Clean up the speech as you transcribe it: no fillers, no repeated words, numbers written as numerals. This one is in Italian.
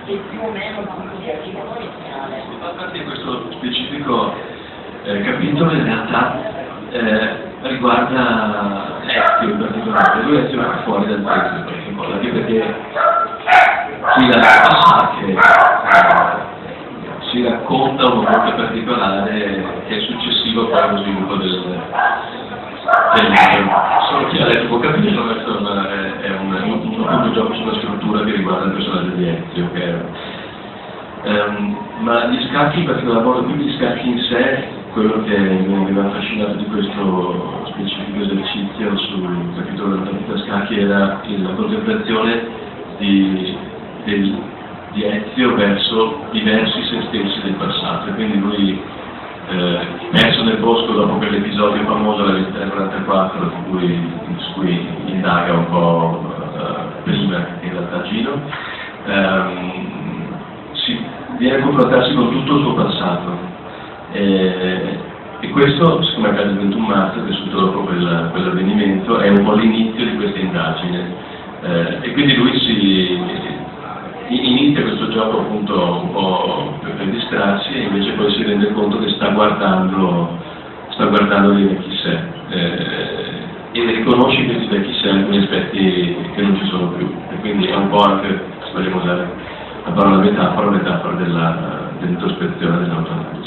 e più o meno il punto di arrivo iniziale. A parte questo specifico capitolo in realtà riguarda Ezio in particolare, lui Ezio era fuori dal testo in particolare, anche perché qui la sa che si racconta un momento particolare che è successivo poi allo sviluppo del libro. Solo chi ha letto può capire che questo è un gioco sulla struttura che riguarda il personaggio di Ezio, ma gli scacchi, in particolar modo più gli scacchi in sé, quello che mi aveva affascinato di questo specifico esercizio sul capitolo della partita scacchi era la contemplazione di Ezio verso diversi se stessi del passato, e quindi lui perso nel bosco dopo quell'episodio famoso della visita del 44 su cui indaga un po' prima in realtà Gino, viene a confrontarsi con tutto il suo passato e questo, siccome accade il 21 marzo, vissuto dopo quell'avvenimento, è un po' l'inizio di questa indagine e quindi lui inizia questo gioco appunto un po' per distrarsi e invece poi si rende conto che sta guardando dei vecchi sé e riconosce in questi vecchi sé alcuni aspetti che non ci sono più, e quindi è un po' anche, se vogliamo usare la parola metafora dell'introspezione dell'autoanalisi.